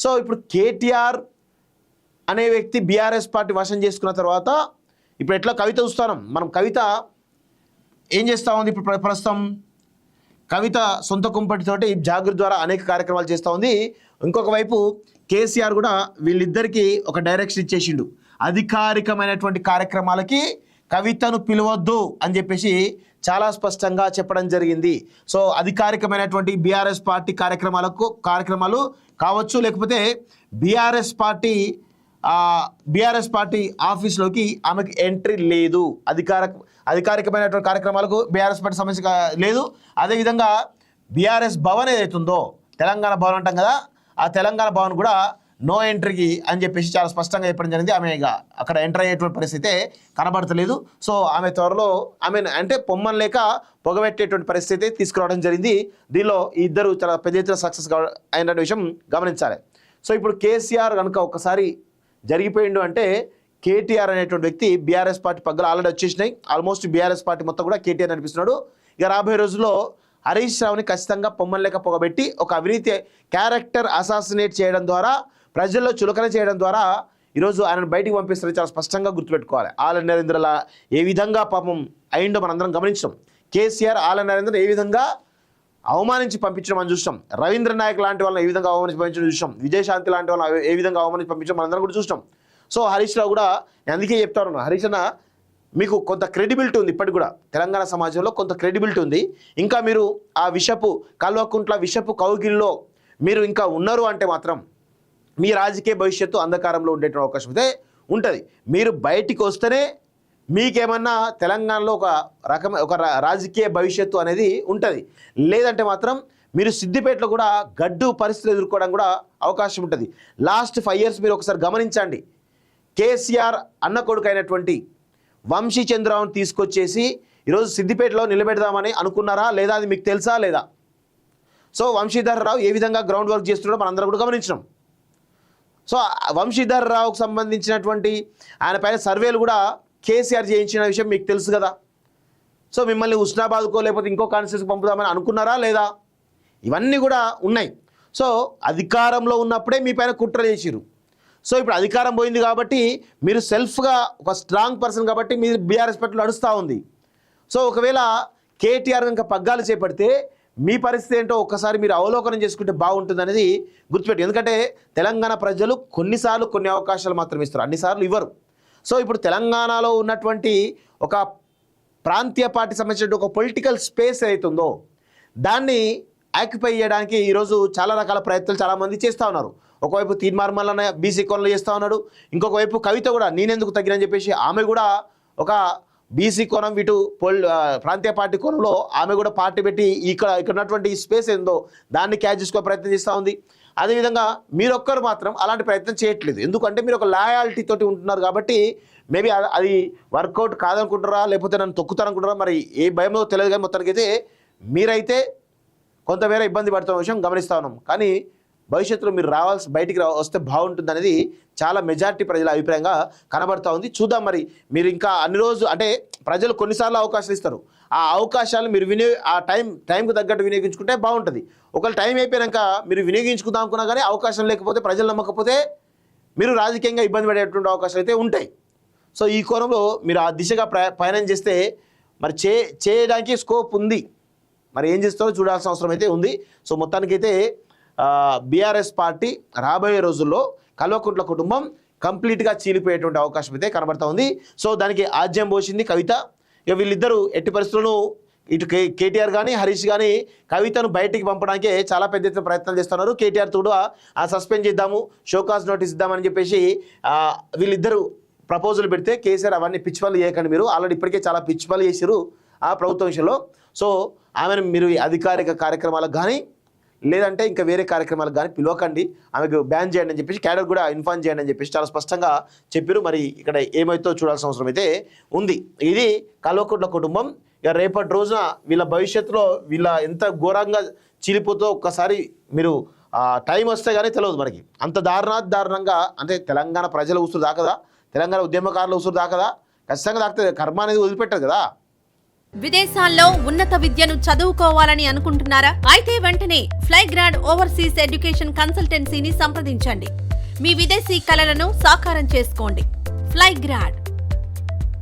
So ఇప్పుడు కేటీఆర్ అనే వ్యక్తి బీఆర్ఎస్ పార్టీ వశం చేసుకున్న తర్వాత ఇప్పుడు ఎట్లా కవిత చూస్తాం మనం. కవిత ఏం చేస్తూ ఉంది ఇప్పుడు ప్రస్తుతం? కవిత సొంత కుంపటితోటి జాగృతి ద్వారా అనేక కార్యక్రమాలు చేస్తూ ఉంది. ఇంకొక వైపు కేసీఆర్ కూడా వీళ్ళిద్దరికీ ఒక డైరెక్షన్ ఇచ్చేసిండు, అధికారికమైనటువంటి కార్యక్రమాలకి కవితను పిలవద్దు అని చెప్పేసి చాలా స్పష్టంగా చెప్పడం జరిగింది. సో అధికారికమైనటువంటి బీఆర్ఎస్ పార్టీ కార్యక్రమాలు కావచ్చు, లేకపోతే బీఆర్ఎస్ పార్టీ ఆఫీస్లోకి ఆమెకు ఎంట్రీ లేదు. అధికారికమైనటువంటి కార్యక్రమాలకు బీఆర్ఎస్ పార్టీ సమస్య లేదు. అదేవిధంగా బీఆర్ఎస్ భవన్ ఏదైతుందో తెలంగాణ భవన్ అంటాం కదా, ఆ తెలంగాణ భవన్ కూడా నో ఎంట్రీకి అని చెప్పేసి చాలా స్పష్టంగా చెప్పడం జరిగింది. ఆమె ఇక అక్కడ ఎంటర్ అయ్యేటువంటి పరిస్థితి కనబడతలేదు. సో ఆమె త్వరలో అంటే పొమ్మన్ లేక పొగబెట్టేటువంటి పరిస్థితి తీసుకురావడం జరిగింది. దీనిలో ఇద్దరు చాలా పెద్ద ఎత్తున సక్సెస్ అయిన విషయం గమనించాలి. సో ఇప్పుడు కేసీఆర్ కనుక ఒకసారి జరిగిపోయిండు అంటే కేటీఆర్ అనేటువంటి వ్యక్తి బీఆర్ఎస్ పార్టీ పగ్గలు ఆల్రెడీ వచ్చేసినాయి. ఆల్మోస్ట్ బీఆర్ఎస్ పార్టీ మొత్తం కూడా కేటీఆర్ అనిపిస్తున్నాడు. ఇక రాబోయే రోజుల్లో హరీష్ రావుని ఖచ్చితంగా పొమ్మన్ లేక పొగబెట్టి ఒక అవినీతి క్యారెక్టర్ అసాసినేట్ చేయడం ద్వారా, ప్రజల్లో చులకన చేయడం ద్వారా ఈరోజు ఆయనను బయటికి పంపిస్తారు. చాలా స్పష్టంగా గుర్తుపెట్టుకోవాలి. ఆల నరేంద్రలా ఏ విధంగా పాపం అయిండో మనందరం గమనించడం. కేసీఆర్ ఆల నరేంద్ర ఏ విధంగా అవమానించి పంపించడం మనం చూస్తాం. రవీంద్ర నాయక్ లాంటి వాళ్ళని ఏ విధంగా అవమానించి పంపించడం చూస్తాం. విజయశాంతి లాంటి వాళ్ళని ఏ విధంగా అవమానించి పంపించడం మనందరం కూడా చూస్తాం. సో హరీష్ రావు కూడా నేను అందుకే చెప్తాను, హరీష్ అన్న మీకు కొంత క్రెడిబిలిటీ ఉంది, ఇప్పటికి కూడా తెలంగాణ సమాజంలో కొంత క్రెడిబిలిటీ ఉంది. ఇంకా మీరు ఆ కల్వకుంట్ల విషపు కౌగిల్లో మీరు ఇంకా ఉన్నారు అంటే మాత్రం మీ రాజకీయ భవిష్యత్తు అంధకారంలో ఉండేటువంటి అవకాశం అయితే ఉంటుంది. మీరు బయటికి వస్తేనే మీకేమన్నా తెలంగాణలో ఒక రాజకీయ భవిష్యత్తు అనేది ఉంటుంది. లేదంటే మాత్రం మీరు సిద్దిపేటలో కూడా గడ్డు పరిస్థితులు ఎదుర్కోవడం కూడా అవకాశం ఉంటుంది. లాస్ట్ 5 years మీరు ఒకసారి గమనించండి. కేసీఆర్ అన్న కొడుకు అయినటువంటి వంశీ చంద్రరావుని తీసుకొచ్చేసి ఈరోజు సిద్దిపేటలో నిలబెడదామని అనుకున్నారా లేదా, అది మీకు తెలుసా లేదా? సో వంశీధర్ రావు ఏ విధంగా గ్రౌండ్ వర్క్ చేస్తున్నాడో మనందరం కూడా గమనించినాం. సో వంశీధర్ రావుకు సంబంధించినటువంటి ఆయన పైన సర్వేలు కూడా కేసీఆర్ చేయించిన విషయం మీకు తెలుసు కదా. సో మిమ్మల్ని హుస్నాబాద్కో లేకపోతే ఇంకో కాన్స్టిట్యూన్సీకి పంపుదామని అనుకున్నారా లేదా? ఇవన్నీ కూడా ఉన్నాయి. సో అధికారంలో ఉన్నప్పుడే మీ పైన కుట్ర చేసిరు. సో ఇప్పుడు అధికారం పోయింది కాబట్టి మీరు సెల్ఫ్గా ఒక స్ట్రాంగ్ పర్సన్ కాబట్టి మీరు బీఆర్ఎస్ పార్టీలో నడుస్తూ ఉంది. సో ఒకవేళ కేటీఆర్ కనుక పగ్గాలు చేపడితే మీ పరిస్థితి ఏంటో ఒక్కసారి మీరు అవలోకనం చేసుకుంటే బాగుంటుంది అనేది గుర్తుపెట్టి. ఎందుకంటే తెలంగాణ ప్రజలు కొన్నిసార్లు కొన్ని అవకాశాలు మాత్రం ఇస్తారు, అన్నిసార్లు ఇవ్వరు. సో ఇప్పుడు తెలంగాణలో ఉన్నటువంటి ఒక ప్రాంతీయ పార్టీ సంబంధించిన ఒక పొలిటికల్ స్పేస్ ఏదైతుందో దాన్ని ఆక్యుపై చేయడానికి ఈరోజు చాలా రకాల ప్రయత్నాలు చాలామంది చేస్తూ ఉన్నారు. ఒకవైపు తీర్మార్మల్ బీసీ కోణంలో చేస్తూ ఉన్నాడు. ఇంకొక వైపు కవిత కూడా నేనెందుకు తగ్గినని చెప్పేసి ఆమె కూడా ఒక బీసీ కోణం, ఇటు ప్రాంతీయ పార్టీ కోణంలో ఆమె కూడా పార్టీ పెట్టి ఇక్కడ ఉన్నటువంటి స్పేస్ ఏందో దాన్ని క్యాచ్ చేసుకో ప్రయత్నం చేస్తూ ఉంది. అదేవిధంగా మీరొక్కరు మాత్రం అలాంటి ప్రయత్నం చేయట్లేదు. ఎందుకంటే మీరు ఒక లాయాలిటీ తోటి ఉంటున్నారు కాబట్టి మేబీ అది వర్కౌట్ కాదనుకుంటారా లేకపోతే నన్ను తొక్కుతారనుకుంటారా మరి ఏ భయంలో తెలియదు. కానీ మొత్తానికైతే మీరైతే కొంతమేర ఇబ్బంది పడుతున్న విషయం గమనిస్తూ ఉన్నాం. కానీ భవిష్యత్తులో మీరు బయటికి వస్తే బాగుంటుంది అనేది చాలా మెజారిటీ ప్రజల అభిప్రాయంగా కనబడుతూ ఉంది. చూద్దాం మరి మీరు ఇంకా అన్ని రోజు అంటే ప్రజలు కొన్నిసార్లు అవకాశాలు ఇస్తారు. ఆ అవకాశాలు మీరు ఆ టైంకు తగ్గట్టు వినియోగించుకుంటే బాగుంటుంది. ఒకవేళ టైం అయిపోయాక మీరు వినియోగించుకుందాం అనుకున్నా కానీ అవకాశం లేకపోతే, ప్రజలు నమ్మకపోతే మీరు రాజకీయంగా ఇబ్బంది పడేటువంటి అవకాశాలు అయితే ఉంటాయి. సో ఈ కోణంలో మీరు ఆ దిశగా ప్రయాణం చేస్తే మరి చేయడానికి స్కోప్ ఉంది. మరి ఏం చేస్తారో చూడాల్సిన అవసరం అయితే ఉంది. సో మొత్తానికైతే బీఆర్ఎస్ పార్టీ రాబోయే రోజుల్లో కల్వకుంట్ల కుటుంబం కంప్లీట్గా చీలిపోయేటువంటి అవకాశం అయితే కనబడతా ఉంది. సో దానికి ఆజ్యం పోసింది కవిత. ఇక వీళ్ళిద్దరూ ఎట్టి పరిస్థితులను ఇటు కేటీఆర్ కానీ హరీష్ కానీ కవితను బయటికి పంపడానికే చాలా పెద్ద ఎత్తున ప్రయత్నాలు చేస్తున్నారు. కేటీఆర్ కూడా సస్పెండ్ చేద్దాము, షోకాజ్ నోటీస్ ఇద్దామని చెప్పేసి వీళ్ళిద్దరూ ప్రపోజల్ పెడితే కేసీఆర్ అవన్నీ పిచ్చి పనులు చేయకండి, మీరు ఆల్రెడీ ఇప్పటికే చాలా పిచ్చి పనులు చేశారు ఆ ప్రభుత్వ విషయంలో. సో ఆమెను మీరు అధికారిక కార్యక్రమాలకు కానీ లేదంటే ఇంకా వేరే కార్యక్రమాలకు కానీ పిలవకండి, ఆమెకు బ్యాన్ చేయండి అని చెప్పేసి క్యాడర్ కూడా ఇన్ఫార్మ్ చేయండి అని చెప్పేసి చాలా స్పష్టంగా చెప్పారు. మరి ఇక్కడ ఏమైతే చూడాల్సిన అవసరం అయితే ఉంది. ఇది కల్వకుంట్ల కుటుంబం. ఇక రేపటి రోజున వీళ్ళ భవిష్యత్తులో వీళ్ళ ఎంత ఘోరంగా చీలిపోతో ఒక్కసారి మీరు టైం వస్తే కానీ తెలియదు మనకి. అంత దారుణంగా అంటే తెలంగాణ ప్రజల ఉసురు దాకదా, తెలంగాణ ఉద్యమకారుల ఉసురు దాకదా, ఖచ్చితంగా దాకుతుంది. కర్మ అనేది వదిలిపెట్టదు కదా. విదేశాల్లో ఉన్నత విద్యను చదువుకోవాలని అనుకుంటున్నారా? అయితే వెంటనే ఫ్లైగ్రాడ్ ఓవర్సీస్ ఎడ్యుకేషన్ కన్సల్టెన్సీని సంప్రదించండి. మీ విదేశీ కలలను సాకారం చేసుకోండి. ఫ్లైగ్రాడ్